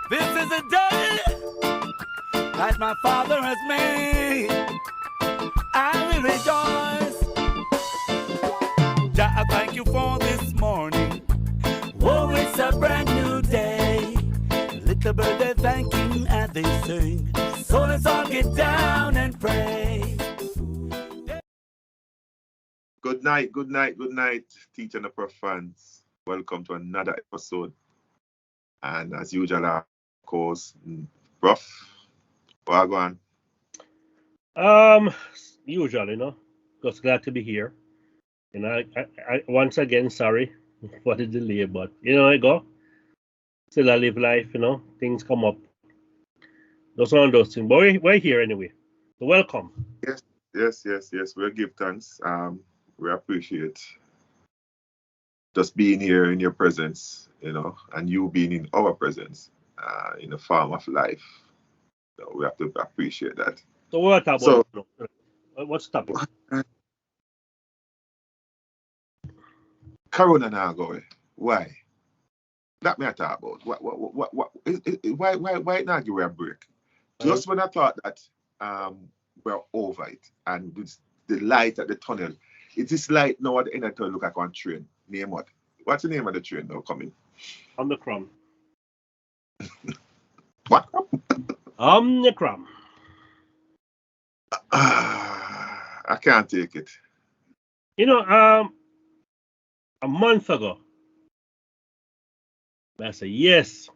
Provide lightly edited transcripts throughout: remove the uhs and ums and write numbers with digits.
This is a day that my Father has made. I will rejoice. Jah, I thank you for this morning. Oh, it's a brand new day. Little bird, they thank you as they sing. So let's all get down and pray. Good night, teacher and the prof fans. Welcome to another episode. And as usual, of course, Prof, Wagwan. Usually, just glad to be here. I once again sorry for the delay, but I go. Still I live life, things come up. Those one of those things. But we're here anyway. So welcome. Yes. We'll give thanks. We appreciate just being here in your presence, and you being in our presence, in the farm of life. So we have to appreciate that. So what about? So, what's the topic? Corona now going. Why? That me I talk about. Why not give it a break? Just when I thought that we're over it and the light at the tunnel. It's this light now at the end of the tunnel look like one train. Name what? What's the name of the train now coming? Omicron. What? Omicron. I can't take it. A month ago, I said, yes,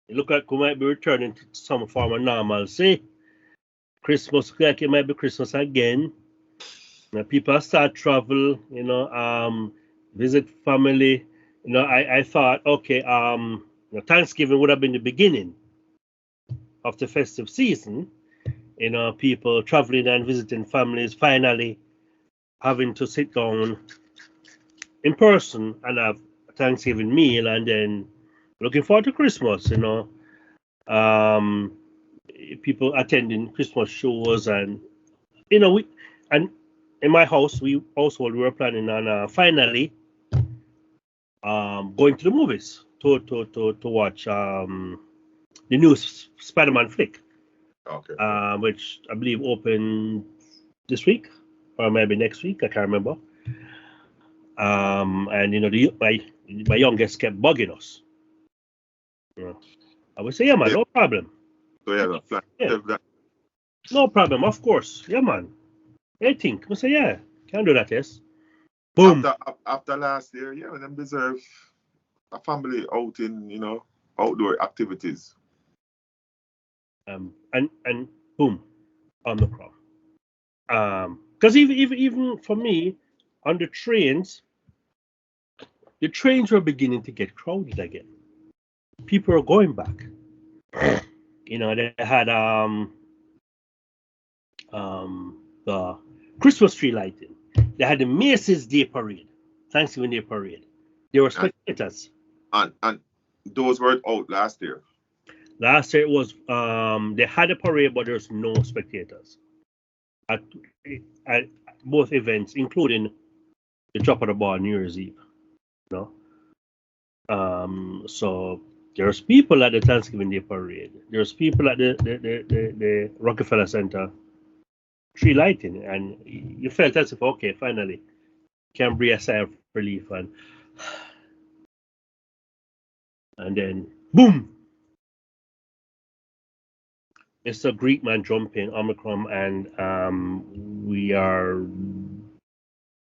it look like we might be returning to some form of normalcy. Christmas, like it might be Christmas again. People start travel, visit family. I thought, okay, Thanksgiving would have been the beginning of the festive season. People traveling and visiting families, finally having to sit down in person and have a Thanksgiving meal, and then looking forward to Christmas. People attending Christmas shows, and in my house, we were planning on finally going to the movies to watch the new Spider-Man flick. Okay. Which I believe opened this week or maybe next week. I can't remember. And my youngest kept bugging us. I would say, yeah, man, no problem. So yeah, the plan. Yeah. No problem, of course. Yeah, man. I think. I say, yeah, can do that, yes. Boom. After last year, yeah, them deserve a family outing, outdoor activities. And boom, Omicron. Because even for me, on the trains were beginning to get crowded again. People are going back. They had the Christmas tree lighting. They had the Macy's Day Parade, Thanksgiving Day Parade. There were spectators. And those were out last year. Last year it was they had a parade, but there's no spectators at both events, including the drop of the ball New Year's Eve. So there's people at the Thanksgiving Day Parade. There's people at the Rockefeller Center tree lighting, and you felt as if, okay, finally can breathe a sigh of relief, and then boom, it's a Greek man jumping Omicron, and we are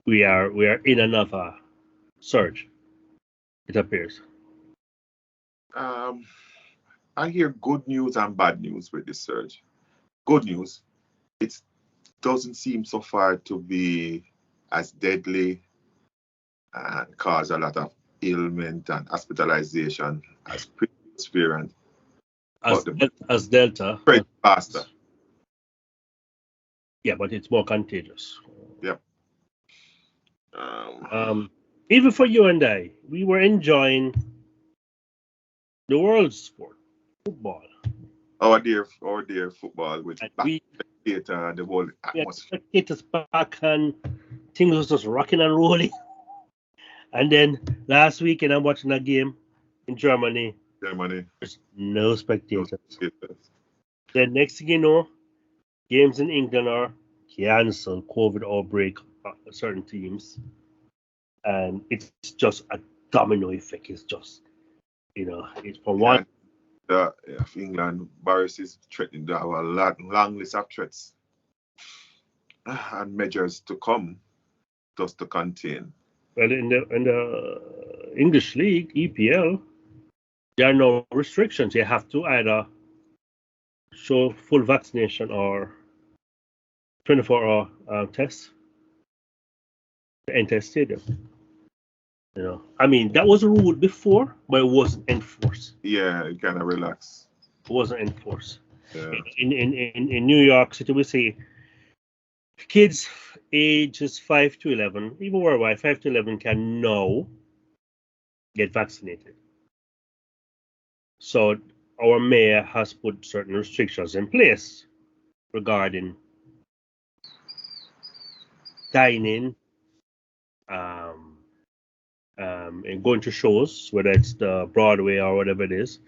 in another surge, it appears. I hear good news and bad news with this surge. Good news, it doesn't seem so far to be as deadly and cause a lot of ailment and hospitalization as previous variant. As Delta. Spread faster. Yeah, but it's more contagious. Yep. Even for you and I, we were enjoying the world sport, football. Our dear football with spectator and the whole atmosphere. Spectators back and things was just rocking and rolling. And then last weekend I'm watching a game in Germany. Germany. There's no spectators. spectators. The next thing you know, games in England are cancelled, COVID outbreak certain teams. And it's just a domino effect. It's just, it's from one. Of England, Boris is threatening to have a long list of threats and measures to come just to contain. Well, in the English League, EPL, there are no restrictions. You have to either show full vaccination or 24-hour test to enter stadium. I mean, that was a rule before, but it wasn't enforced. Yeah, you kind of relax. It wasn't enforced. Yeah. In New York City, we say kids ages 5 to 11, even worldwide, 5 to 11 can now get vaccinated. So our mayor has put certain restrictions in place regarding dining, and going to shows, whether it's the Broadway or whatever it is.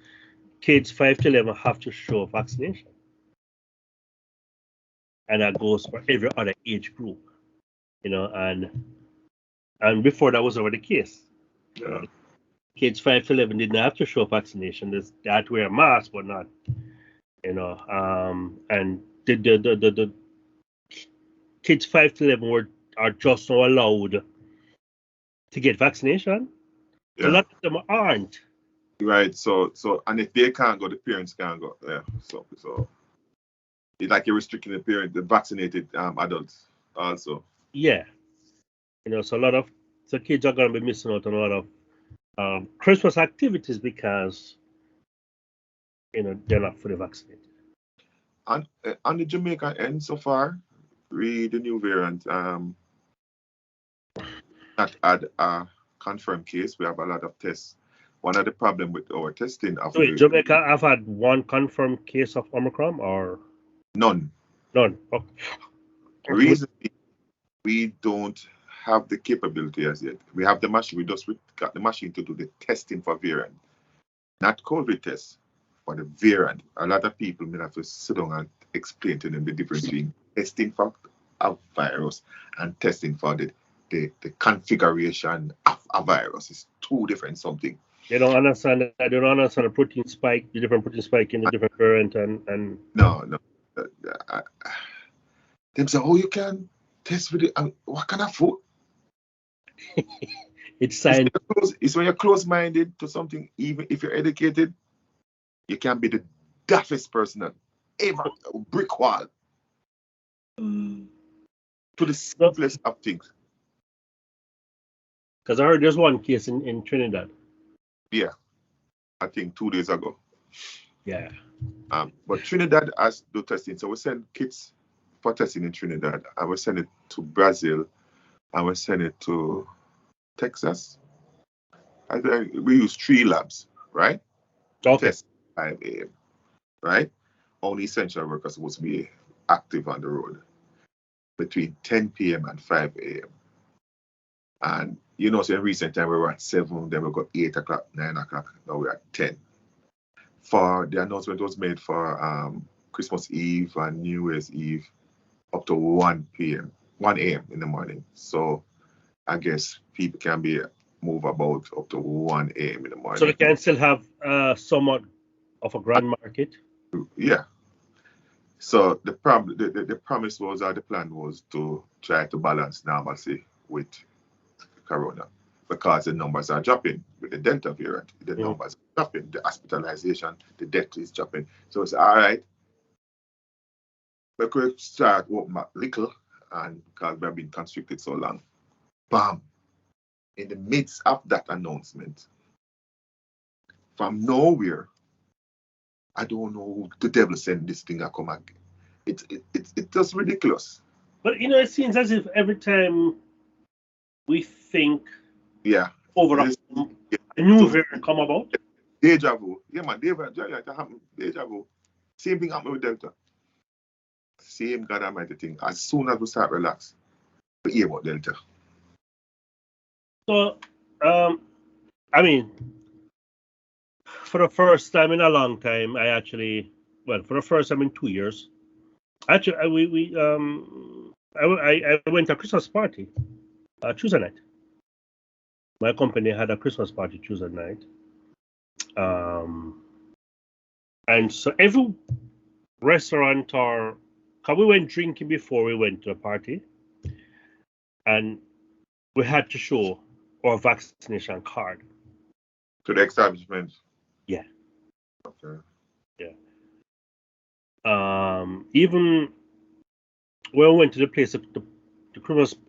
Kids 5 to 11 have to show vaccination. And that goes for every other age group, and before that was already the case. Yeah. Kids 5 to 11 didn't have to show vaccination. They had to wear a mask, but not, and the kids 5 to 11 are just not allowed to get vaccination. Yeah. A lot of them aren't. Right. So and if they can't go, the parents can't go. Yeah. So it's like you're restricting the vaccinated adults also. Yeah. So kids are going to be missing out on a lot of Christmas activities because they're not fully vaccinated. And on the Jamaica end so far, the new variant not had a confirmed case. We have a lot of tests. One of the problem with our testing of Jamaica have had one confirmed case of Omicron or none. Okay. Reason we don't have the capability as yet. We have the machine. We just got the machine to do the testing for variant, not COVID tests for the variant. A lot of people may have to sit down and explain to them the difference between testing for a virus and testing for the configuration of a virus. It's two different something. They don't understand that. They don't understand the protein spike, the different protein spike in the different variant, and no. Them say, you can test with it. What kind of food? It's science. It's when you're close-minded to something. Even if you're educated, you can be the daftest person ever. A brick wall. To the simplest of things. Because I heard there's one case in Trinidad. Yeah, I think 2 days ago. Yeah. But Trinidad has the testing, so we send kits for testing in Trinidad. I will send it to Brazil. I will send it to Texas. We use 3 labs, right? Okay. Test 5 a.m. Right? Only essential workers supposed to be active on the road between 10 p.m. and 5 a.m. And so in recent time we were at 7, then we got 8 o'clock, 9 o'clock, now we're at 10. For the announcement was made for Christmas Eve and New Year's Eve up to 1 a.m. in the morning. So I guess people can move about up to 1 a.m. in the morning. So they can still have somewhat of a grand market? Yeah. So the promise was, or the plan was to try to balance normalcy with Corona, because the numbers are dropping with the Delta variant. The numbers are dropping, the hospitalization, the death is dropping. So it's all right. We could start open up little, and because we have been constricted so long, bam! In the midst of that announcement, from nowhere, I don't know who the devil sent this thing to come again. It's just ridiculous. But it seems as if every time we think over a new variant come about. Deja vu. Yeah, man, deja vu. Same thing happened with Delta. Same God Almighty thing. As soon as we start relax, we hear about Delta. So, I mean, for the first time in a long time, for the first time in 2 years, actually, I went to a Christmas party Tuesday night. My company had a Christmas party Tuesday night. And so every restaurant because we went drinking before we went to the party, and we had to show our vaccination card. To the establishment? Yeah. Okay. Yeah. Even when we went to the place, the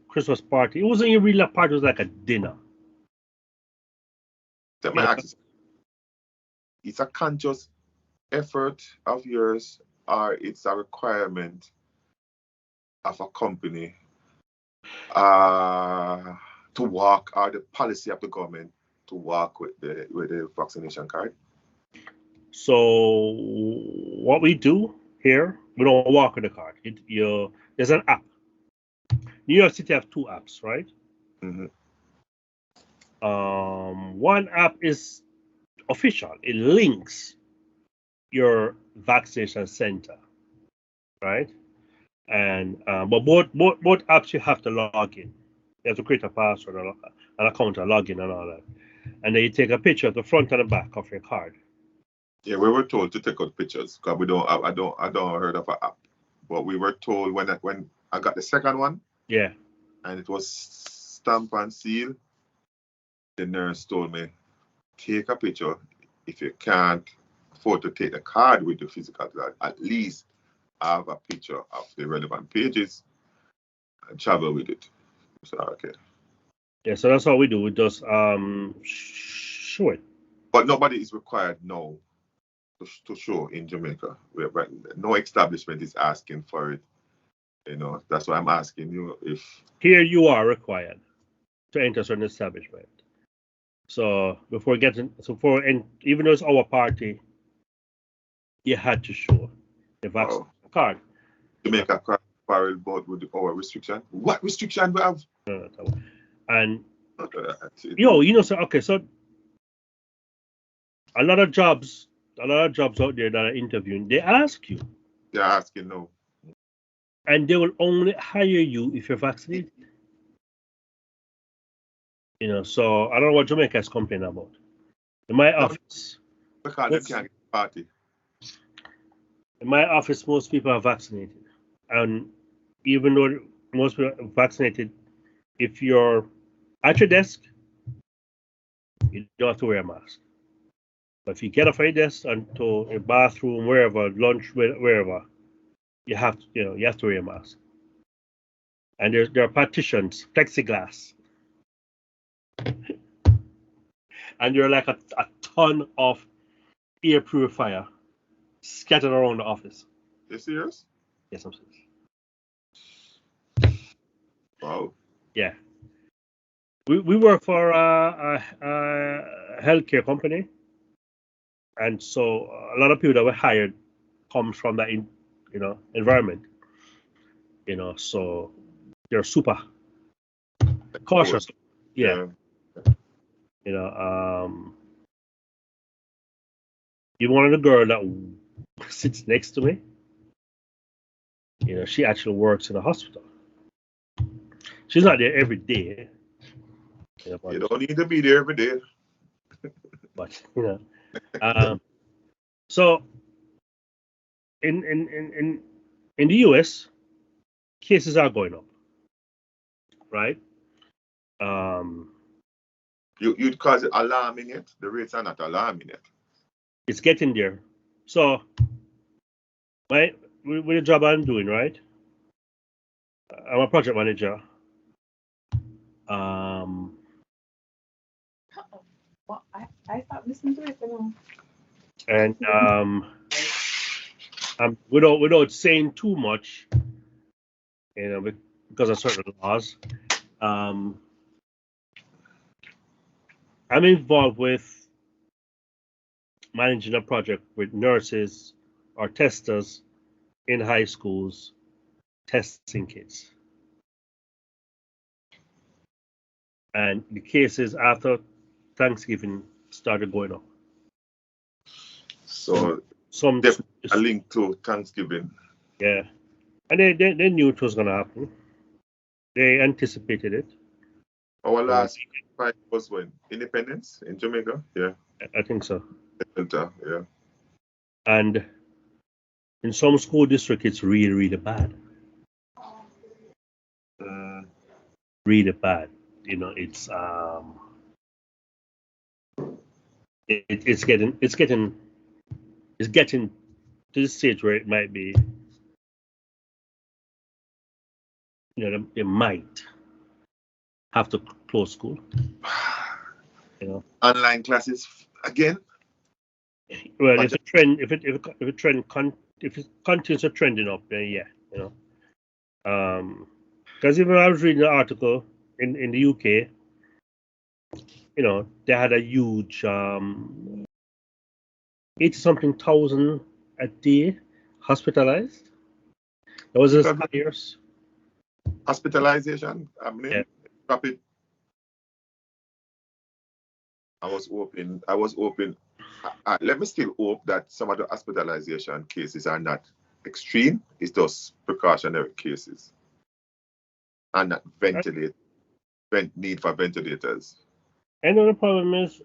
Christmas party, it wasn't even really a party, it was like a dinner. Let me ask you, it's a conscious effort of yours, or it's a requirement of a company to walk, or the policy of the government to walk with the vaccination card? So what we do here, we don't walk with the card. There's an app. New York City have 2 apps, right? Mm-hmm. One app is official. It links your vaccination center, right? And but both apps you have to log in. You have to create a password, an account, and log in, and all that. And then you take a picture of the front and the back of your card. Yeah, we were told to take out pictures because I don't heard of an app, but we were told when I got the second one. Yeah. And it was stamped and sealed. The nurse told me, take a picture. If you can't afford to take the card with the physical card, at least have a picture of the relevant pages and travel with it. So, okay. Yeah, so that's all we do. We just show it. But nobody is required now to show in Jamaica. No establishment is asking for it. That's why I'm asking you if... Here you are required to enter certain establishment. So even though it's our party, you had to show the vaccine card. Jamaica quarrel about with our restriction. What restriction we have? No. And so a lot of jobs out there that are interviewing, they ask you. They're asking no. And they will only hire you if you're vaccinated. So I don't know what Jamaica is complaining about. In my office, because they can't get party. In my office, most people are vaccinated, and even though most people are vaccinated, if you're at your desk, you don't have to wear a mask. But if you get off your desk and to a bathroom, wherever, lunch, wherever, you have to wear a mask. And there are partitions, plexiglass, and there are like a ton of air purifier scattered around the office. You serious? Yes, I'm serious. Wow. Yeah. We work for a healthcare company, and so a lot of people that were hired comes from that environment. So they're super cautious. Yeah. Even one of the girl that sits next to me, she actually works in a hospital. She's not there every day. You don't need to be there every day. But so in the US, cases are going up, right? You'd cause it alarming yet? The rates are not alarming yet. It's getting there. So, with the job I'm doing, right? I'm a project manager. Well, I stopped listening to it. And without saying too much, because of certain laws, I'm involved with managing a project with nurses or testers in high schools testing kids. And the cases after Thanksgiving started going up. So Some definitely a link to Thanksgiving. yeah, and they knew it was gonna happen. They anticipated it. Our last fight was when? Independence in Jamaica? Yeah. I think so. Yeah. And in some school district, it's really, really bad. Really bad. You know, it's getting to the stage where it might be, you know, they might have to close school. You know, Online classes again. well, if it continues to trending up, then yeah, you know. Because even I was reading an article in the UK, you know, they had a huge 80-something thousand a day hospitalized. There was a years. Hospitalization. I mean, Yeah. rapid. I was hoping. Let me still hope that some of the hospitalization cases are not extreme. It's just precautionary cases, and not need for ventilators. And the problem is,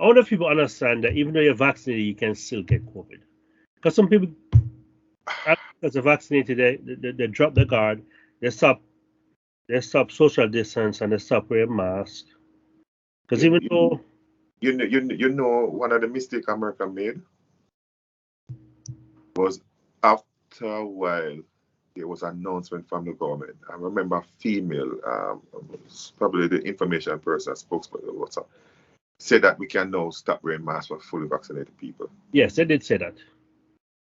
all the people understand that even though you're vaccinated, you can still get COVID. Because some people, because they're vaccinated, they drop their guard, they stop social distance, and they stop wearing masks. Because even though you know one of the mistakes America made was after a while there was an announcement from the government. I remember a female, probably the information person, spokesperson, said that we can now stop wearing masks for fully vaccinated people. Yes, they did say that.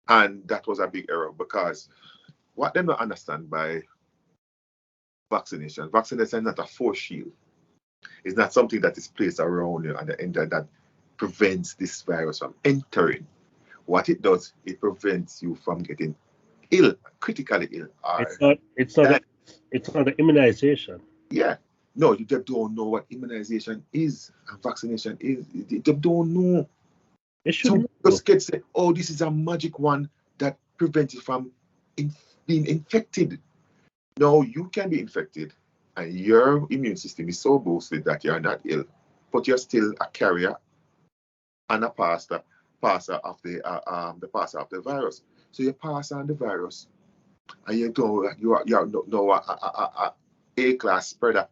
And that was a big error because what they don't understand by vaccination is not a force shield. It's not something that is placed around you and that prevents this virus from entering. What it does, it prevents you from getting ill, critically ill. It's not an immunization. Yeah. No, you just don't know what immunization is and vaccination is. You just don't know. Some kids say, oh, this is a magic one that prevents you from being infected. No, you can be infected and your immune system is so boosted that you're not ill, but you're still a carrier and a passer of the virus. So you pass on the virus, and you are a class spreader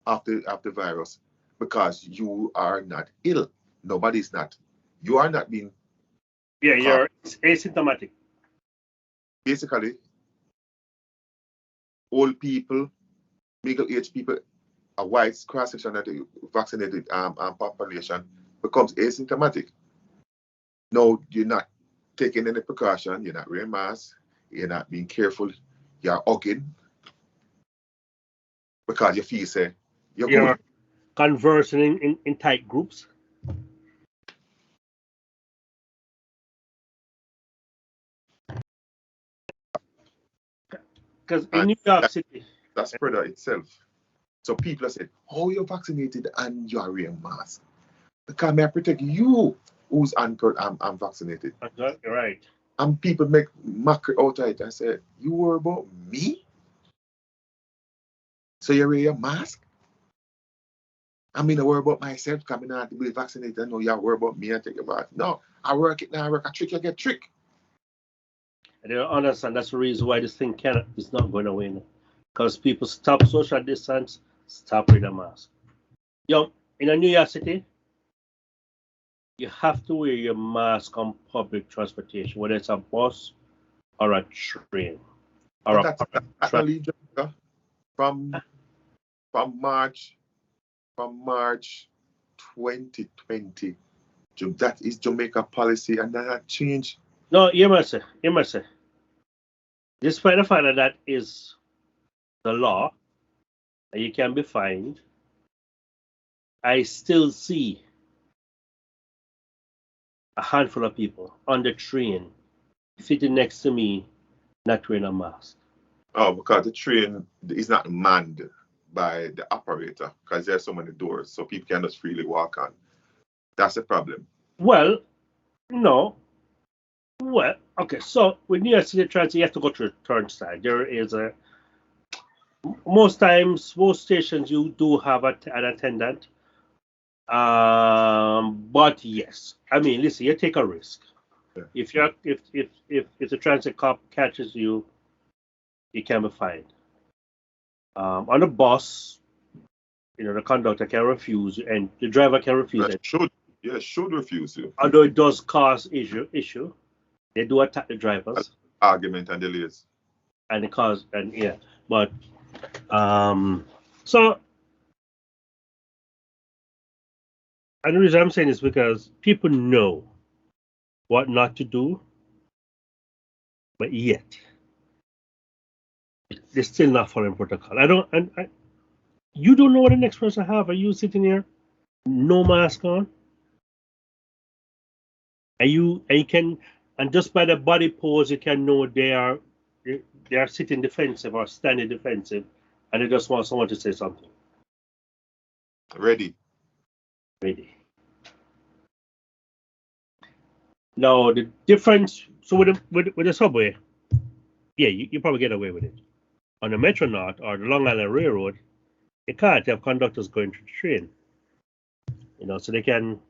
of the virus because you are not ill. Nobody's not. You are not being. Yeah, you're asymptomatic. Basically, old people, middle-aged people, a wide cross-section of the vaccinated population becomes asymptomatic. No, you're not taking any precaution, you're not wearing masks, you're not being careful, you're hugging because you feel say you're good. Conversing in tight groups. Because in New York City, that spreader itself. So people are saying, oh, you're vaccinated and you're wearing masks. Because may I protect you who's unvaccinated. Exactly right. And people make mockery out of it and say, you worry about me? So you wear your mask? I mean, I worry about myself coming out to be vaccinated. I know you worry about me and take your mask. No, I work it now. I work a trick, you get trick. And they don't understand that's the reason why this thing is not going away now. Because people stop social distance, stop wearing a mask. In a New York City, you have to wear your mask on public transportation, whether it's a bus or a train. Or from March 2020. That is Jamaica policy, and that changed. No, you must say. Despite the fact that is the law, and you can be fined, I still see a handful of people on the train sitting next to me not wearing a mask. Oh, because the train is not manned by the operator because there's so many doors, so people can just freely walk on. That's the problem. Well, no. Well, okay. So with New York City Transit, you have to go through the turnstile. There is most times, most stations you do have an attendant. But yes, I mean, listen, you take a risk. Yeah. If the transit cop catches you, you can be fined. On a bus, the conductor can refuse, and the driver can refuse it. Should refuse you. Although it does cause issue, they do attack the drivers. Argument and delays. And it cause but so, and the reason I'm saying is because people know what not to do, but yet they're still not following protocol. You don't know what the next person have. Are you sitting here, no mask on? And just by the body pose, you can know they are sitting defensive or standing defensive, and they just want someone to say something. Ready. Now the difference. So with the subway, yeah, you probably get away with it. On the Metro North or the Long Island Railroad, you can't have conductors going through the train. So they can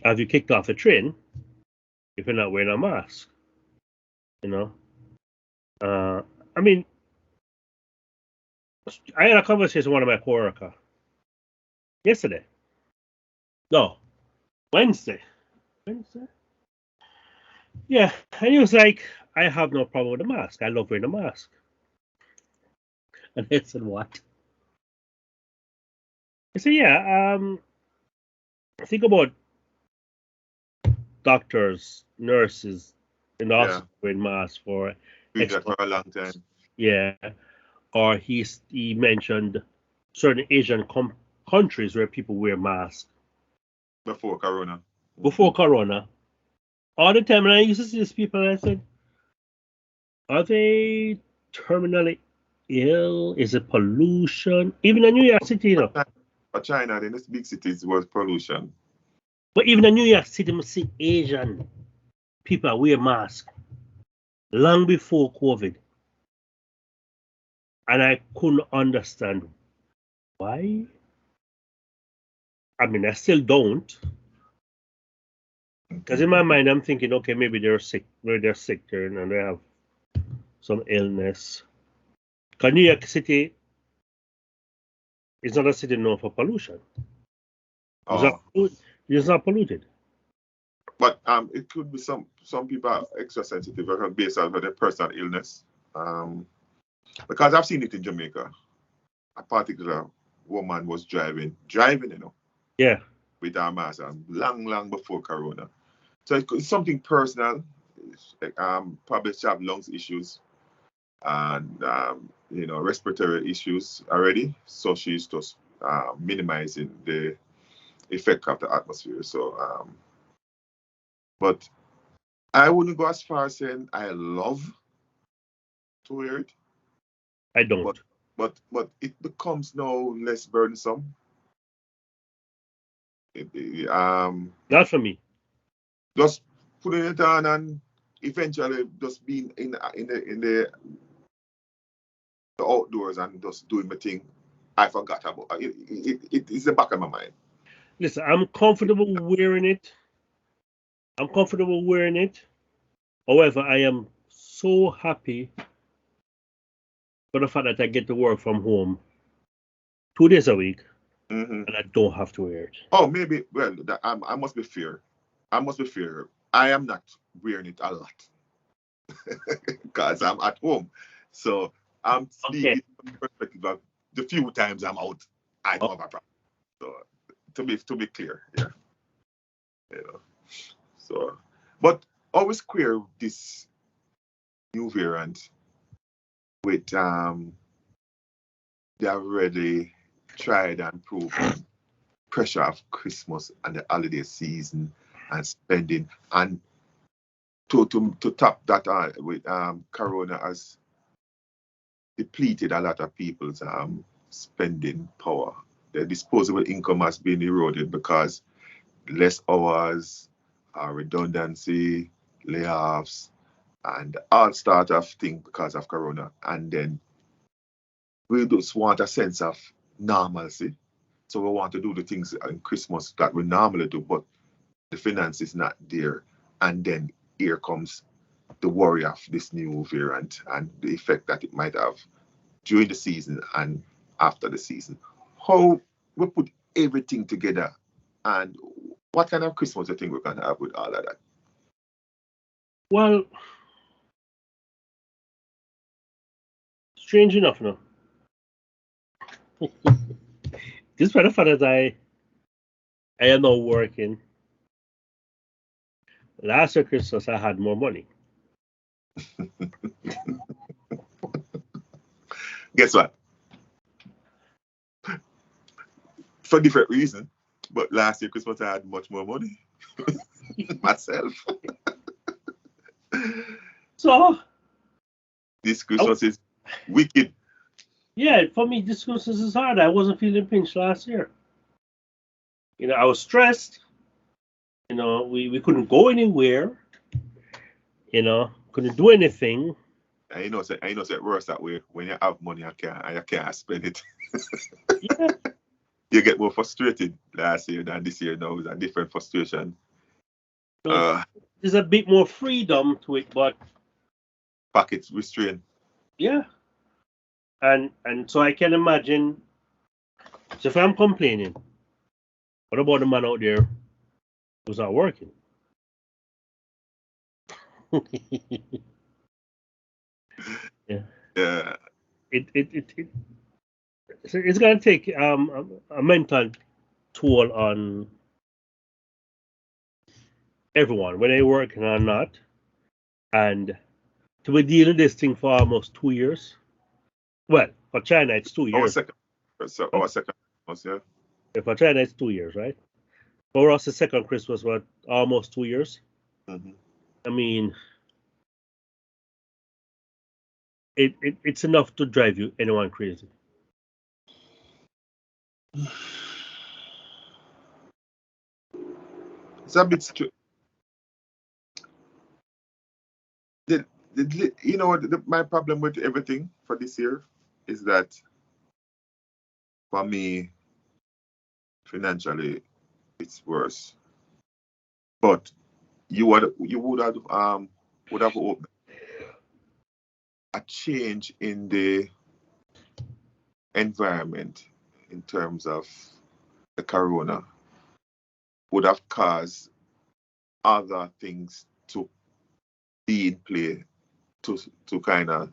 have you kicked off the train if you're not wearing a mask. I mean, I had a conversation with one of my coworkers yesterday. No, Wednesday. Yeah, and he was like, I have no problem with the mask. I love wearing a mask. And I said, what? I said, yeah, think about doctors, nurses in the hospital wearing masks for a long time. Yeah. Or he mentioned certain Asian countries where people wear masks. Before Corona. All the time, and I used to see these people, and I said, are they terminally ill? Is it pollution? Even in New York City, For China, in these big cities, was pollution. But even in New York City, you see Asian people wear masks long before COVID. And I couldn't understand why. I mean, I still don't. Because in my mind, I'm thinking, okay, maybe they're sick. Maybe they're sick there and they have some illness. Because New York City is not a city known for pollution. It's not polluted. But it could be some people are extra sensitive based on their personal illness. Because I've seen it in Jamaica. A particular woman was driving, Yeah. with her mask on, long before Corona. So it's something personal. Probably she have lungs issues and respiratory issues already. So she's just minimizing the effect of the atmosphere. So, but I wouldn't go as far as saying I love to wear it. I don't. But it becomes no less burdensome. Not for me. Just putting it on and eventually just being in the outdoors and just doing my thing. I forgot about it. It's the back of my mind. Listen, I'm comfortable wearing it. However, I am so happy for the fact that I get to work from home 2 days a week, and I don't have to wear it. Oh, maybe. Well, I must be fair. I am not wearing it a lot because I'm at home. So I'm speaking from the perspective of the few times I'm out, I don't have a problem. So to be clear, yeah. So, but always queer this new variant with they have already tried and proven pressure of Christmas and the holiday season and spending, and to top that with Corona has depleted a lot of people's spending power the disposable income has been eroded because less hours, redundancy, layoffs, and all sort of things because of Corona. And then we just want a sense of normalcy. So we want to do the things in Christmas that we normally do, but the finance is not there. And then here comes the worry of this new variant and the effect that it might have during the season and after the season. How we put everything together, and what kind of Christmas do you think we're going to have with all of that? Well, strange enough, no. This for the fact that I am now working. Last year Christmas I had more money. Guess what? For different reasons, but last year Christmas I had much more money myself. So this Christmas is wicked. Yeah, for me this Christmas is hard. I wasn't feeling pinched last year. You know, I was stressed. You know, we couldn't go anywhere. You know, couldn't do anything. And you know, it's worse that way. When you have money, you can't spend it. Yeah. You get more frustrated last year than this year. Now it's a different frustration. So there's a bit more freedom to it, but pockets restrained. yeah. And so I can imagine. So if I'm complaining, what about the man out there who's not working? Yeah. Yeah. It's gonna take a mental toll on everyone, whether they're working or not, and to be dealing with this thing for almost 2 years. Well, for China it's 2 years. Our second Christmas, yeah. For China it's 2 years, right? For us the second Christmas was almost 2 years. Mm-hmm. I mean, it's enough to drive anyone crazy. It's a bit strange. You know what? My problem with everything for this year is that for me, financially, it's worse. But you would have hoped a change in the environment in terms of the corona would have caused other things to be in play to kind of,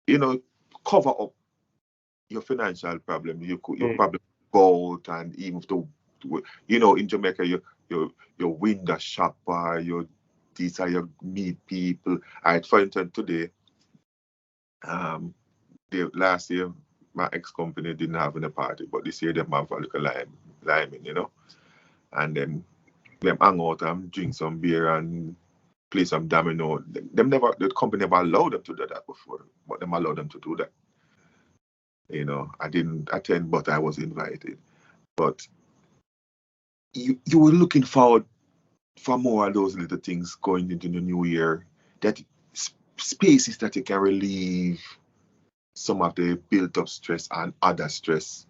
you know, cover up your financial problem. You probably go out and even to, you know, in Jamaica, you window shopper, these are your meet people. For instance, today, last year my ex-company didn't have any party, but this year them have a little liming, you know, and then them hang out and drink some beer and play some domino. The company never allowed them to do that before, but them allowed them to do that. You know, I didn't attend, but I was invited. But you were looking forward for more of those little things going into the new year, that spaces that you can relieve some of the built up stress and other stress,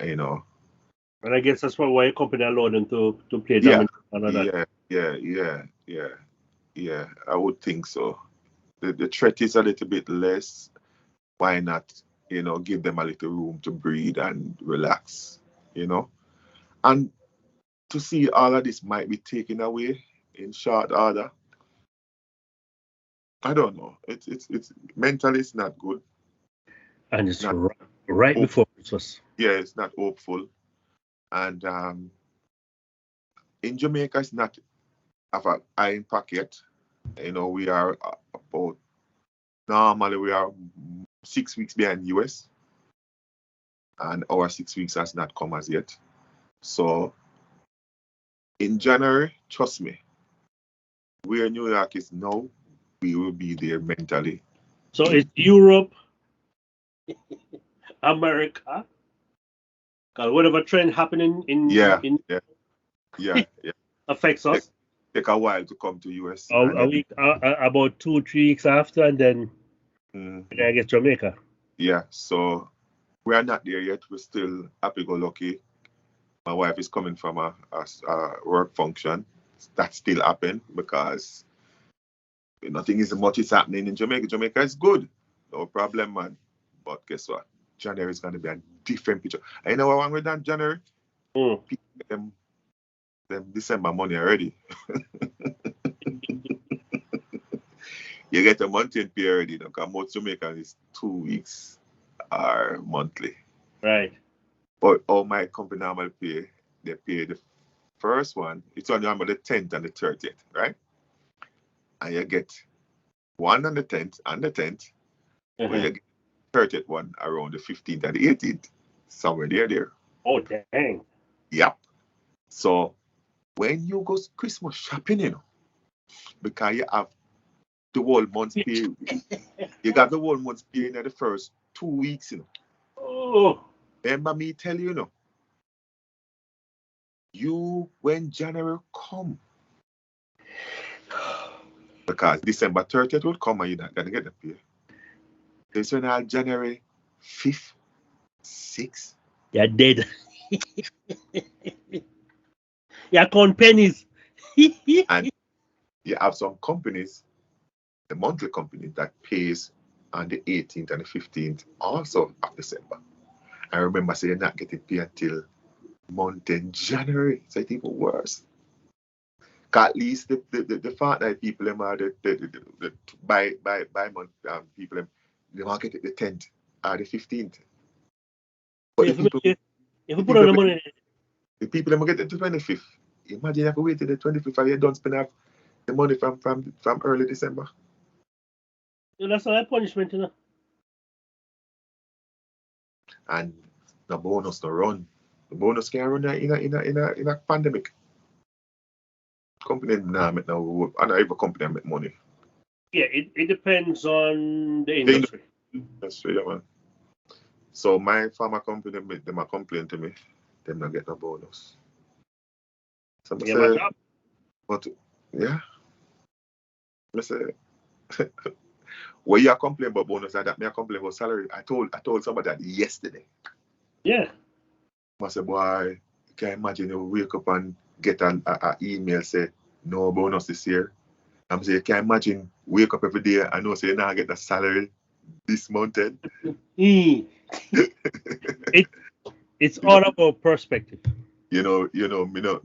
you know. And I guess that's why your company allowed them to play domino and all that. Yeah, I would think so. The threat is a little bit less. Why not, you know, give them a little room to breathe and relax, you know? And to see all of this might be taken away in short order, I don't know. It's mentally it's not good. And it's right before Christmas. Yeah, it's not hopeful. And in Jamaica, it's not have an iron pocket. You know, we are normally we are 6 weeks behind US, and our 6 weeks has not come as yet. So in January, trust me, where New York is now, we will be there mentally. So it's Europe, America. Because whatever trend happening Yeah, in yeah, yeah, yeah. affects Take, us. take a while to come to US, and A then week, about 2, 3 weeks after, and then mhm, I guess Jamaica. yeah. So we are not there yet. We're still happy-go-lucky. My wife is coming from a work function. That still happen because nothing is much is happening in Jamaica. Jamaica is good, no problem, man. But guess what? January is going to be a different picture. And you know what wrong with that January? Mm. People get them December money already. You get a month in pay already. Because most Jamaicans is 2 weeks or monthly. Right. But all my company normally pay, they pay the first one. It's on the 10th and the 30th, right? And you get one on the 10th and the 10th, but you get 30th one around the 15th and the 18th. Somewhere there. Oh, dang. Yep. So when you go Christmas shopping, because you have the whole month's pay, you got the whole month's pay in the first 2 weeks, Oh. Remember me tell you when January come, because December 30th will come and you're not gonna get the pay. This when January 5th, 6th. You're dead. You count pennies. And you have some companies, the monthly company that pays on the 18th and the 15th also of December. I remember saying not getting paid until month in January. So it's even worse. At least the fortnight people them are the by month people them they want to get it the 10th or the 15th. But if you put on the money, the people them get it the 25th. Imagine if you wait till the 25th and you don't spend half the money from early December. that's not a punishment, And the bonus no run. The bonus can run in a pandemic. Company now make no and every company make money. Yeah, it depends on the industry. That's right, man. So my pharma company them a complain to me, them not get no bonus. So I say, but yeah. I say, well, you complain about bonus like that. Me a complain about salary. I told somebody that yesterday. Yeah. I said, boy, can you imagine you wake up and get an email say no bonus this year? I'm saying, can you imagine wake up every day and know say you now get the salary this month? It's all about perspective. Me not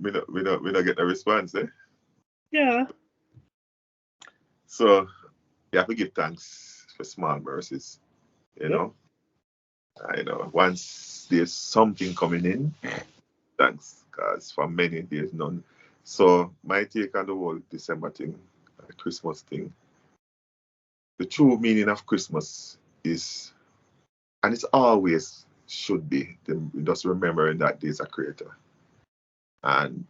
get a response, eh? Yeah. So you have to give thanks for small mercies, know. I know once there's something coming in, thanks, because for many there's none. So my take on the whole December thing, Christmas thing, the true meaning of Christmas is, and it's always should be, just remembering that there's a creator. And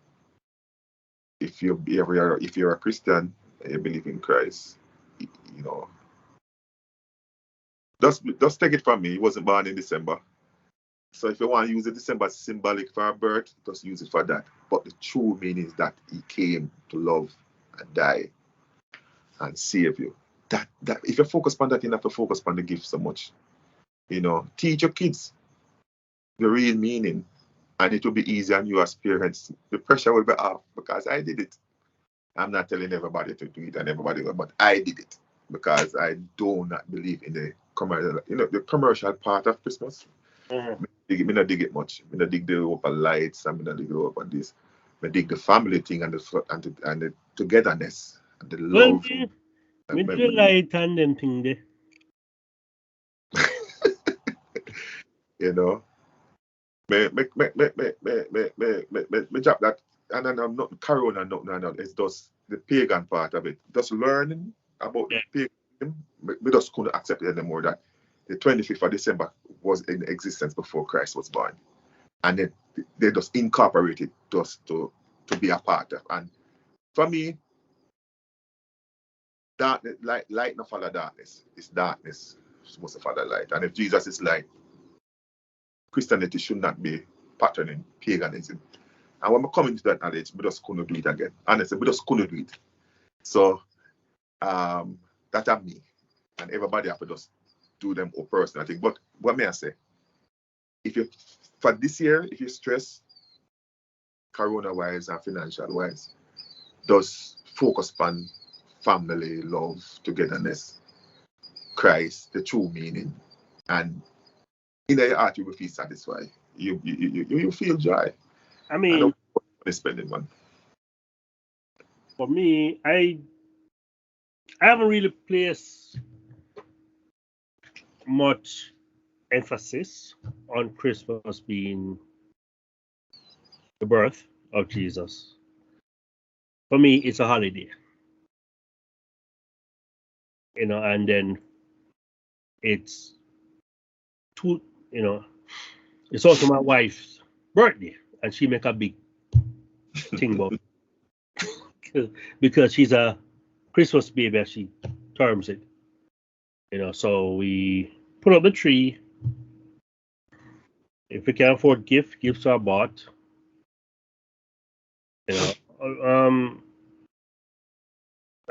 if you're a Christian and you believe in Christ, just take it from me. He wasn't born in December. So if you want to use the December symbolic for a birth, just use it for that. But the true meaning is that he came to love and die and save you. That if you focus on that, you have to focus on the gift so much. Teach your kids the real meaning, and it will be easy on you as parents. The pressure will be off because I did it. I'm not telling everybody to do it and everybody will, but I did it because I do not believe in the commercial part of Christmas. Me not dig it much. Me not dig the open lights. I me not dig the open this. Me dig the family thing and the togetherness and the love. Me do the light and them thing there. Me drop that, and then I'm not corona, no. It's just the pagan part of it. Just learning about the pagan. Me just couldn't accept it anymore that the 25th of December was in existence before Christ was born, and then they just incorporated just to be a part of. And for me, darkness, light not follow darkness. It's darkness supposed to follow light. And if Jesus is light, Christianity should not be patterning paganism. And when we come into that knowledge, we just couldn't do it again. Honestly, we just couldn't do it. So that's me. And everybody have to just do them own personal thing. But what may I say? If you for this year, if you stress corona wise and financial wise, just focus on family, love, togetherness, Christ, the true meaning, and in your heart you will feel satisfied. You feel joy. I mean, don't want to spend it, man. For me, I haven't really placed much emphasis on Christmas being the birth of Jesus. For me, it's a holiday. And then it's it's also my wife's birthday, and she make a big thing about it. Because she's a Christmas baby, as she terms it. So we put up the tree. If we can afford gifts are bought. I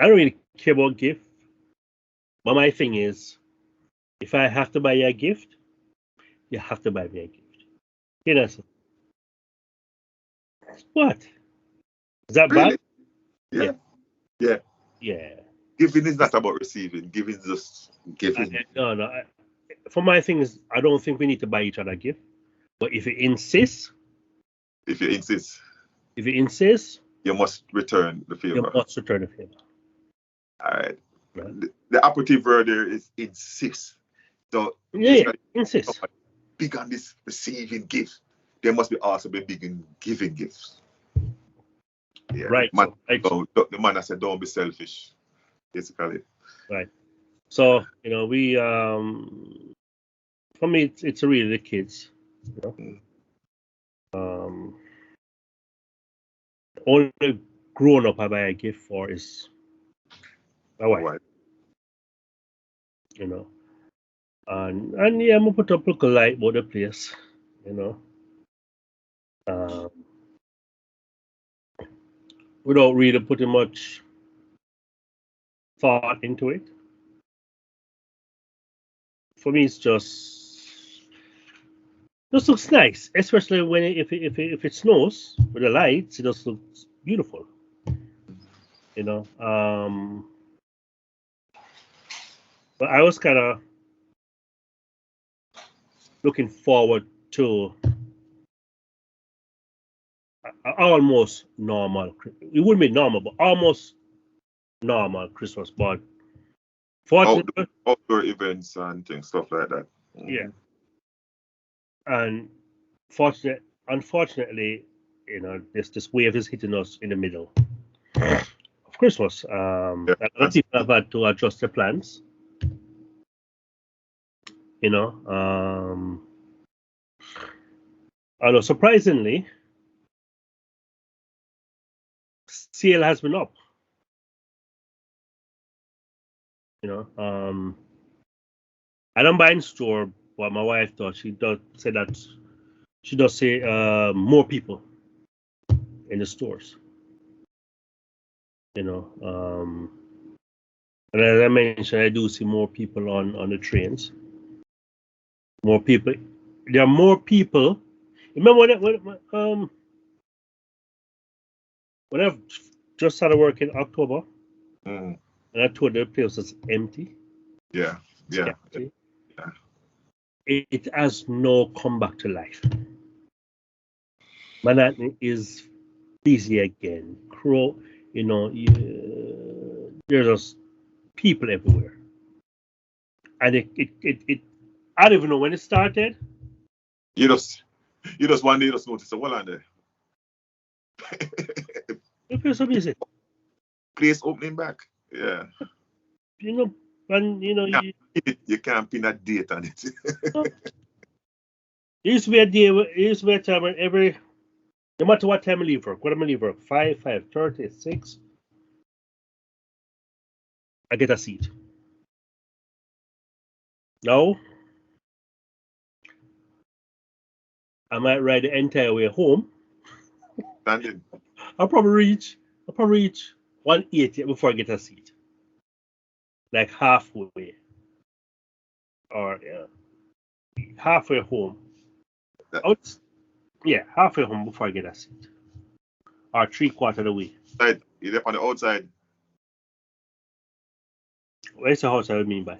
don't really care about gift, but my thing is, if I have to buy you a gift, you have to buy me a gift. So what? Is that Really? bad? Yeah. Yeah. Giving is not about receiving. Giving is just giving. No. For my thing is, I don't think we need to buy each other a gift. But if you insist, you must return the favor. All right. The operative word there is insist. So insist. Big on this receiving gift. There must be also be big in giving gifts. Yeah. Right. So the man that said, "Don't be selfish," basically. Right. So we for me it's really the kids. Only grown up I buy a gift for is my wife. And yeah, I'm gonna put up a light about the place. Without really putting much thought into it. For me, it's just looks nice, especially when if it snows with the lights. It just looks beautiful. But I was kind of looking forward to almost normal. It wouldn't be normal, but almost normal Christmas. But fortunately, outdoor events and things, stuff like that. Yeah. And unfortunately, this wave is hitting us in the middle of Christmas. A lot of people have had to adjust their plans. Although surprisingly, sale has been up. I don't buy in store, but my wife does. She does say that. She does say more people in the stores. And as I mentioned, I do see more people on the trains. More people. There are more people. Remember when I just started work in October, and I told the place was empty. Yeah. It has now come back to life. Manhattan is busy again. There's just people everywhere, and it. I don't even know when it started. You just one day just notice a wall on there. The place so busy. Place opening back. Yeah. You can't pin a date on it. It used to be a time when no matter what time I leave work, when I leave work, 5:30, 6, I get a seat. Now, I might ride the entire way home. Standing. I'll probably reach 180 before I get a seat. Like halfway. Or halfway home. Halfway home before I get a seat. Or 3/4 of the way. Right. You're on the outside. Where's the house I mean by?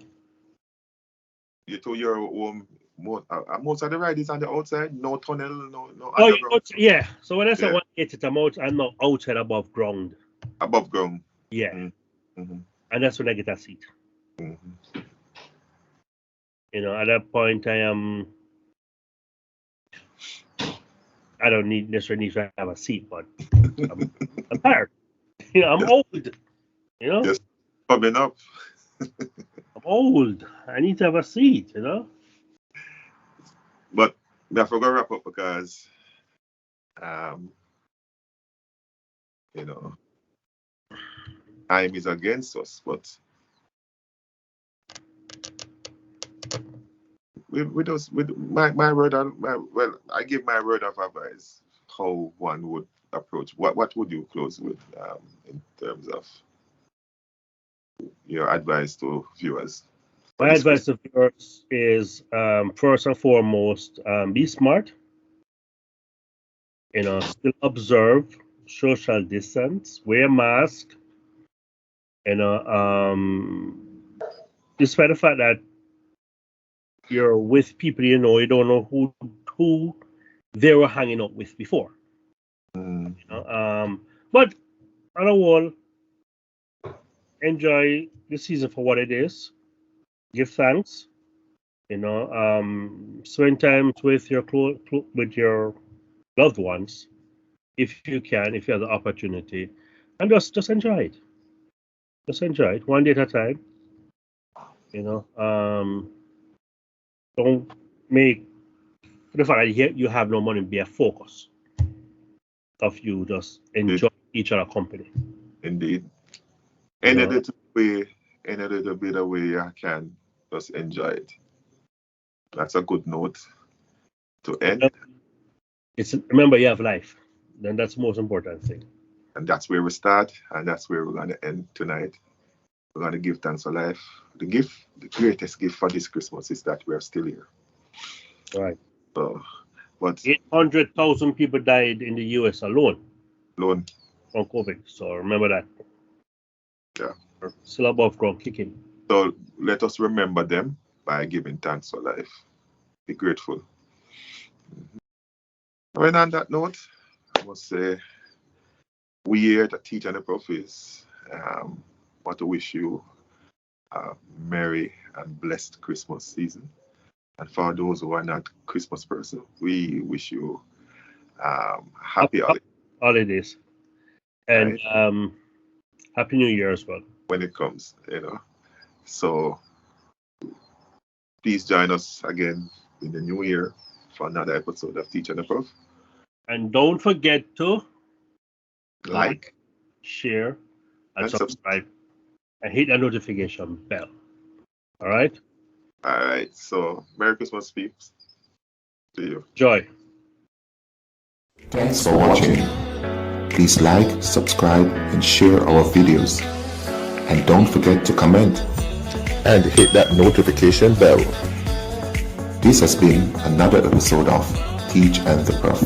You to your home. Most of the ride is on the outside. No tunnel, no Oh, underground. yeah. So when I say Yeah. 180, I'm not outside above ground. Above ground. Yeah. Mm-hmm. And that's when I get a seat. Mm-hmm. At that point I don't necessarily need to have a seat, but I'm tired. I'm old. Just coming up. I'm old. I need to have a seat, But we have to go wrap up because time is against us, but with my word I give my word of advice how one would approach. What would you close with in terms of your advice to viewers? My advice to viewers is first and foremost, be smart. Still observe social distance, wear a mask. Despite the fact that you're with people you don't know who they were hanging out with before. But on a whole, enjoy the season for what it is. Give thanks. Spend time with your loved ones, if you can, if you have the opportunity, and just enjoy it. Just enjoy it one day at a time. Don't make the fact that you have no money be a focus of you just enjoy each other company. Indeed. Any little bit of way I can just enjoy it. That's a good note to end. Remember you have life. Then that's the most important thing. And that's where we start, and that's where we're going to end tonight. We're going to give thanks for life. The greatest gift for this Christmas is that we're still here. Right. So, but 800,000 people died in the US alone from COVID. So remember that. Yeah. We're still above ground kicking. So let us remember them by giving thanks for life. Be grateful. And on that note, I must say, we here at Teach and the Prophets want to wish you a merry and blessed Christmas season. And for those who are not Christmas person, we wish you happy holidays. And Happy New Year as well. When it comes, So please join us again in the new year for another episode of Teach and the Prof. And don't forget to like, share, and subscribe. And hit the notification bell. All right? All right. So Merry Christmas, peeps. To you. Joy. Thanks for watching. Please like, subscribe, and share our videos. And don't forget to comment. And hit that notification bell. This has been another episode of Teach and the Prof.